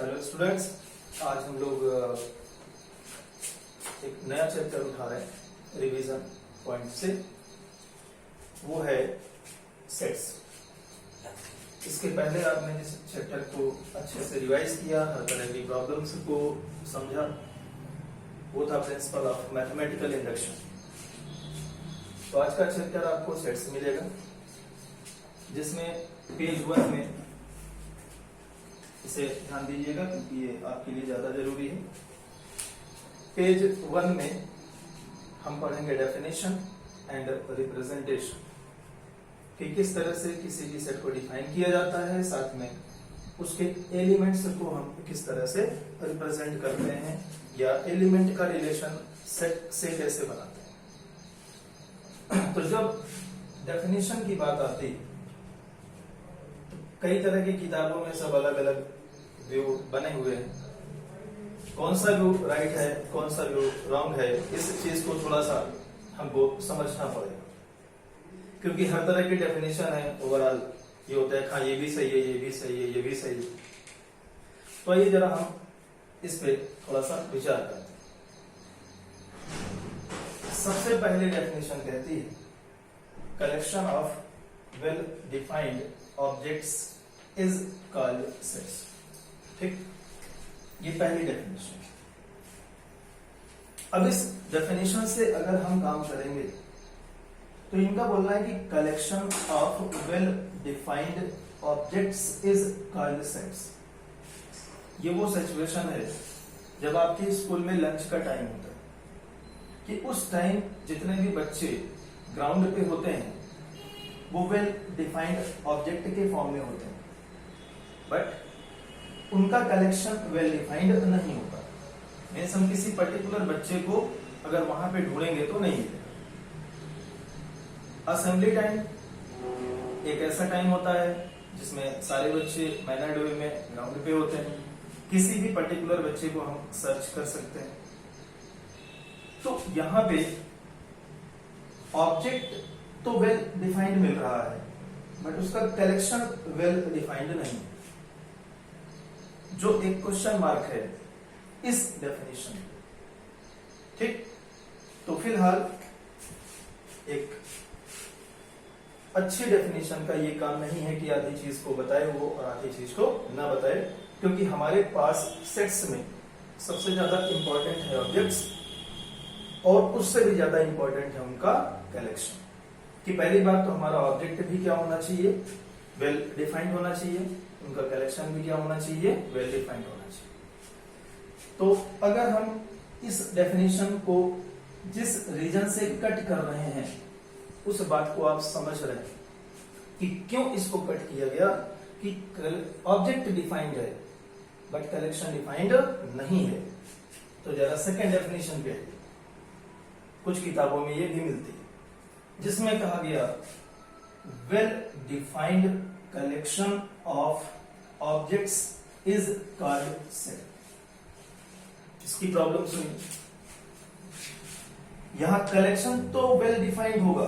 Hello students, आज हम लोग एक नया चैप्टर उठा रहे हैं रिवीजन पॉइंट से। वो है सेट्स। इसके पहले आपने जिस चैप्टर को अच्छे से रिवाइज किया, हर तरह की प्रॉब्लम्स को समझा, वो था प्रिंसिपल ऑफ मैथमेटिकल इंडक्शन। तो आज का चैप्टर आपको सेट्स मिलेगा, जिसमें पेज 1 में, इसे ध्यान दीजिएगा क्योंकि ये आपके लिए ज्यादा जरूरी है। पेज 1 में हम पढ़ेंगे डेफिनेशन एंड रिप्रेजेंटेशन, कि किस तरह से किसी भी सेट को डिफाइन किया जाता है, साथ में उसके एलिमेंट्स को हम किस तरह से रिप्रेजेंट करते हैं, या एलिमेंट का रिलेशन सेट से कैसे बनाते हैं। तो जब डेफिनेशन की बात आती, कई तरह की किताबों में सब अलग अलग व्यू बने हुए हैं। कौन सा व्यू राइट है, कौन सा व्यू रॉन्ग है, इस चीज को थोड़ा सा हमको समझना पड़ेगा, क्योंकि हर तरह की डेफिनेशन है। ओवरऑल ये होता है, हाँ ये भी सही है, ये भी सही है, ये भी सही है। तो आइए जरा हम इस पे थोड़ा सा विचार करते हैं। सबसे पहले डेफिनेशन कहती है, collection of well defined objects is called sets. ठीक, ये पहली डेफिनेशन है। अब इस डेफिनेशन से अगर हम काम करेंगे तो इनका बोलना है कि collection of well defined objects is called sets. ये वो सिचुएशन है जब आपके स्कूल में लंच का टाइम होता है, कि उस टाइम जितने भी बच्चे ग्राउंड पे होते हैं वो वेल डिफाइंड ऑब्जेक्ट के फॉर्म में होते हैं, बट उनका कलेक्शन वेल डिफाइंड नहीं होता। मीन्स हम किसी पर्टिकुलर बच्चे को अगर वहां पे ढूंढेंगे तो नहीं मिलेगा। असेंबली टाइम एक ऐसा टाइम होता है जिसमें सारे बच्चे मैनर्ड वे में ग्राउंड पे होते हैं, किसी भी पर्टिकुलर बच्चे को हम सर्च कर सकते हैं। तो यहां पे ऑब्जेक्ट तो वेल डिफाइंड मिल रहा है, बट उसका कलेक्शन वेल डिफाइंड नहीं। जो एक क्वेश्चन मार्क है इस डेफिनेशन। ठीक, तो फिलहाल एक अच्छी डेफिनेशन का ये काम नहीं है कि आधी चीज को बताए वो और आधी चीज को ना बताए, क्योंकि हमारे पास सेट्स में सबसे ज्यादा इंपॉर्टेंट है ऑब्जेक्ट्स, और उससे भी ज्यादा इंपॉर्टेंट है उनका कलेक्शन। कि पहली बात तो हमारा ऑब्जेक्ट भी क्या होना चाहिए, वेल डिफाइंड होना चाहिए, उनका कलेक्शन भी क्या होना चाहिए, वेल डिफाइंड होना चाहिए। तो अगर हम इस डेफिनेशन को जिस रीजन से कट कर रहे हैं उस बात को आप समझ रहे हैं कि क्यों इसको कट किया गया, कि ऑब्जेक्ट डिफाइंड है बट कलेक्शन डिफाइंड नहीं है। तो जरा सेकेंड डेफिनेशन पे कुछ किताबों में ये भी मिलती है, जिसमें कहा गया well defined collection of objects is called set. इसकी प्रॉब्लम सुनिए। यहां कलेक्शन तो वेल डिफाइंड होगा,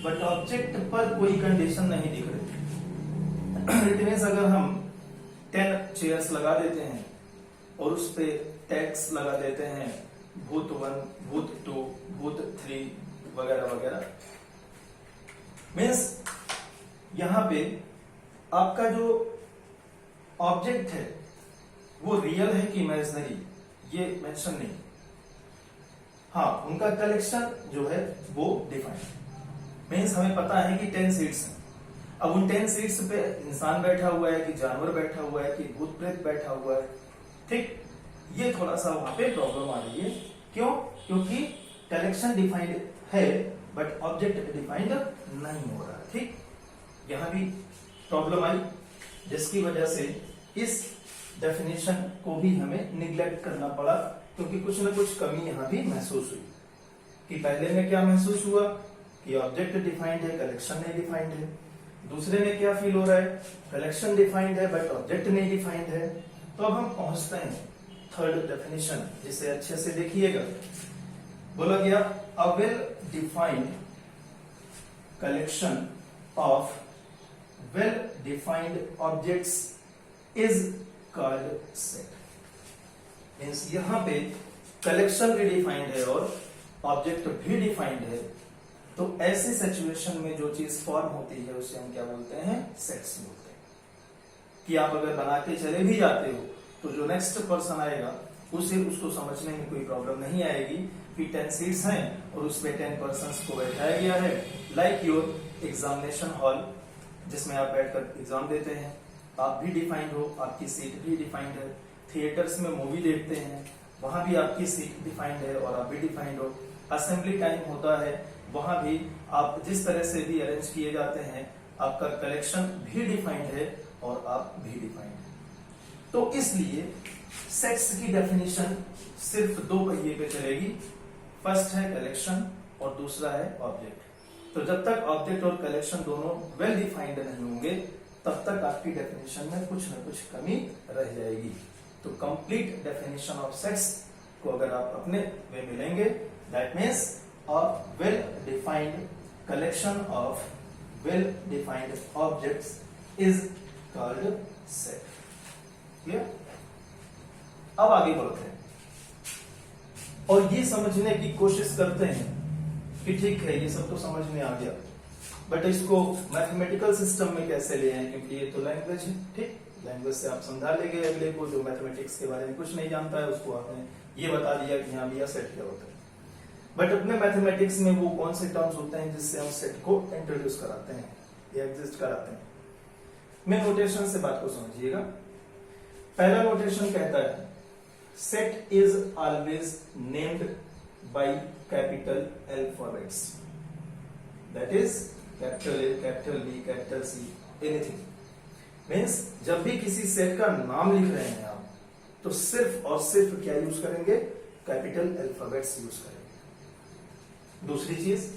बट ऑब्जेक्ट पर कोई कंडीशन नहीं दिख रही। इट मींस अगर हम 10 चेयर्स लगा देते हैं और उस पे टैग्स लगा देते हैं, भूत 1, भूत 2, भूत 3 वगैरह वगैरह, मीन्स यहां पे आपका जो ऑब्जेक्ट है वो रियल है कि इमेजिनरी, ये मेंशन नहीं। हाँ, उनका कलेक्शन जो है वो डिफाइंड। मीन्स हमें पता है कि 10 सीट्स हैं। अब उन 10 सीट्स पे इंसान बैठा हुआ है कि जानवर बैठा हुआ है कि भूत प्रेत बैठा हुआ है। ठीक, ये थोड़ा सा वहां पे प्रॉब्लम आ रही है। क्यों? क्योंकि कलेक्शन डिफाइंड है बट ऑब्जेक्ट डिफाइंड नहीं हो रहा है। ठीक, यहां भी प्रॉब्लम आई, जिसकी वजह से इस डेफिनेशन को भी हमें निग्लेक्ट करना पड़ा, क्योंकि कुछ ना कुछ कमी यहां भी महसूस हुई। कि पहले में क्या महसूस हुआ कि ऑब्जेक्ट डिफाइंड है, कलेक्शन नहीं डिफाइंड है। दूसरे में क्या फील हो रहा है, कलेक्शन डिफाइंड है बट ऑब्जेक्ट नहीं डिफाइंड है। तो अब हम पहुंचते हैं थर्ड डेफिनेशन, जिसे अच्छे से देखिएगा। बोला गया a well defined collection of well defined objects is called set. Means यहां पे कलेक्शन भी डिफाइंड है और ऑब्जेक्ट भी डिफाइंड है, तो ऐसी सिचुएशन में जो चीज फॉर्म होती है उसे हम क्या बोलते हैं, सेट्स बोलते हैं। कि आप अगर बना के चले भी जाते हो तो जो नेक्स्ट पर्सन आएगा उसे उसको समझने में कोई प्रॉब्लम नहीं आएगी कि 10 सीट्स हैं और उसमें 10 पर्सन्स को बैठाया गया है। लाइक योर एग्जामिनेशन हॉल, जिसमें आप बैठकर एग्जाम देते हैं, आप भी डिफाइंड हो, आपकी सीट भी डिफाइंड है। थिएटर्स में मूवी देखते हैं, वहां भी आपकी सीट डिफाइंड है और आप भी डिफाइंड हो। असेंबली टाइम होता है, वहां भी आप जिस तरह से भी अरेंज किए जाते हैं, आपका कलेक्शन भी डिफाइंड है और आप भी डिफाइंड है। तो इसलिए सेट्स की डेफिनेशन सिर्फ दो पहिए पे चलेगी। फर्स्ट है कलेक्शन और दूसरा है ऑब्जेक्ट। तो जब तक ऑब्जेक्ट और कलेक्शन दोनों वेल डिफाइंड नहीं होंगे तब तक आपकी डेफिनेशन में कुछ न कुछ कमी रह जाएगी। तो कंप्लीट डेफिनेशन ऑफ सेट्स को अगर आप अपने वे मिलेंगे, that means a well defined collection of well defined objects is called set. Clear? अब आगे बढ़ते हैं और ये समझने की कोशिश करते हैं कि ठीक है ये सब तो समझ में आ गया, बट इसको मैथमेटिकल सिस्टम में कैसे ले आए, क्योंकि ये तो लैंग्वेज है। ठीक, लैंग्वेज से आप समझा लेंगे अगले को जो मैथमेटिक्स के बारे में कुछ नहीं जानता है, उसको आपने ये बता दिया कि हाँ भैया सेट क्या होता है। बट अपने मैथमेटिक्स में वो कौन से टर्म्स होते हैं जिससे हम सेट को इंट्रोड्यूस कराते हैं या एग्जिस्ट कराते हैं। मैं नोटेशन से बात को समझिएगा। पहला नोटेशन कहता है set is always named by capital alphabets, that is capital A, capital B, capital C, anything. Means जब भी किसी सेट का नाम लिख रहे हैं आप तो सिर्फ और सिर्फ क्या यूज करेंगे, कैपिटल अल्फाबेट्स यूज करेंगे। दूसरी चीज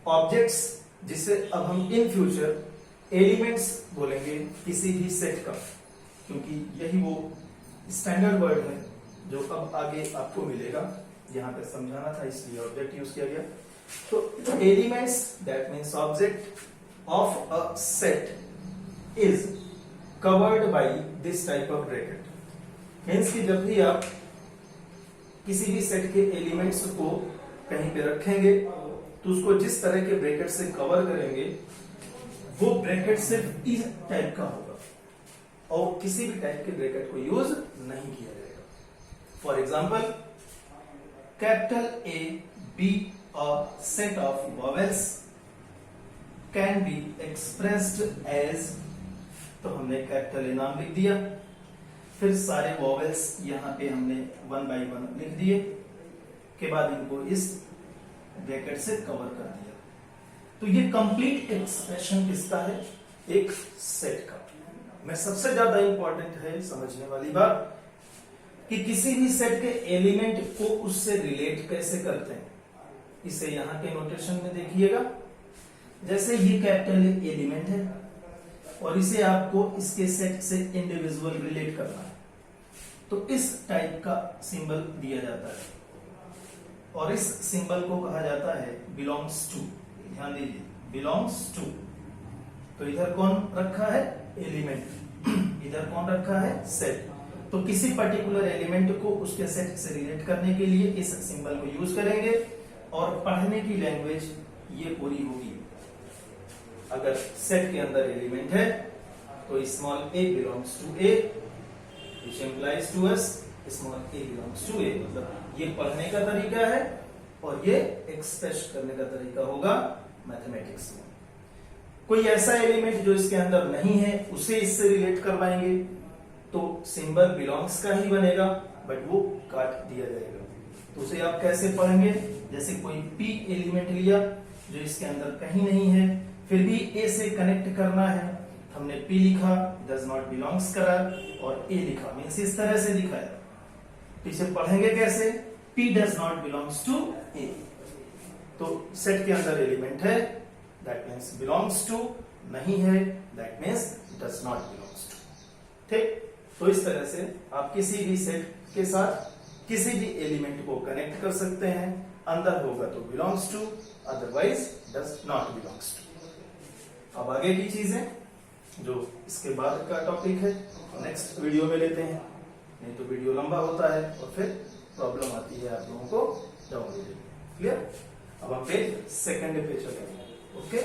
ऑब्जेक्ट्स, जिसे अब हम इन फ्यूचर एलिमेंट्स बोलेंगे किसी भी सेट का, क्योंकि यही वो स्टैंडर्ड वर्ड है जो अब आगे आपको मिलेगा। यहां पे समझाना था इसलिए ऑब्जेक्ट यूज किया गया। तो elements that means object of a set is covered by this type of bracket. Means कि जब भी आप किसी भी सेट के एलिमेंट्स को कहीं पे रखेंगे तो उसको जिस तरह के ब्रैकेट से कवर करेंगे वो ब्रैकेट सिर्फ इस टाइप का होगा और किसी भी टाइप के ब्रैकेट को यूज नहीं किया जाएगा। For example, capital A B a set of vowels can be expressed as, तो हमने कैपिटल ए नाम लिख दिया, फिर सारे वॉवेल्स यहां पे हमने 1 बाय 1 लिख दिए, के बाद इनको इस ब्रैकेट से कवर कर दिया। तो ये कंप्लीट एक्सप्रेशन किसका है, एक सेट का। मैं सबसे ज्यादा इंपॉर्टेंट है समझने वाली बात कि किसी भी सेट के एलिमेंट को उससे रिलेट कैसे करते हैं। इसे यहां के नोटेशन में देखिएगा, जैसे ये कैपिटल एलिमेंट है और इसे आपको इसके सेट से इंडिविजुअल रिलेट करना है, तो इस टाइप का सिंबल दिया जाता है और इस सिंबल को कहा जाता है बिलोंग्स टू। ध्यान दीजिए, बिलोंग्स टू। तो इधर कौन रखा है, एलिमेंट, इधर कौन रखा है, सेट। तो किसी पर्टिकुलर एलिमेंट को उसके सेट से रिलेट करने के लिए इस सिंबल को यूज करेंगे और पढ़ने की लैंग्वेज ये पूरी होगी। अगर सेट के अंदर एलिमेंट है तो small a belongs to A, which implies to us small a belongs to A. मतलब ये पढ़ने का तरीका है और ये एक्सप्रेस करने का तरीका होगा मैथमेटिक्स में। कोई ऐसा एलिमेंट जो इसके अंदर नहीं है उसे इससे रिलेट करवाएंगे तो सिंबल बिलोंग्स का ही बनेगा, बट वो काट दिया जाएगा। तो उसे आप कैसे पढ़ेंगे, जैसे कोई पी एलिमेंट लिया जो इसके अंदर कहीं नहीं है, फिर भी ए से कनेक्ट करना है, हमने पी लिखा, डज नॉट बिलोंग्स करा और ए लिखा, मीन्स इस तरह से दिखाया। इसे पढ़ेंगे कैसे, P does not belongs to A। तो सेट के अंदर एलिमेंट है, that means belongs to, नहीं है, that means does not belongs to। ठीक, तो इस तरह से आप किसी भी सेट के साथ किसी भी एलिमेंट को कनेक्ट कर सकते हैं। अंदर होगा तो belongs to, otherwise does not belongs to। अब आगे की चीजें, जो इसके बाद का टॉपिक है नेक्स्ट वीडियो में लेते हैं, नहीं तो वीडियो लंबा होता है और फिर प्रॉब्लम आती है आप लोगों को डाउनलोड। क्लियर? अब हम पेज सेकंड पे चलेंगे। ओके।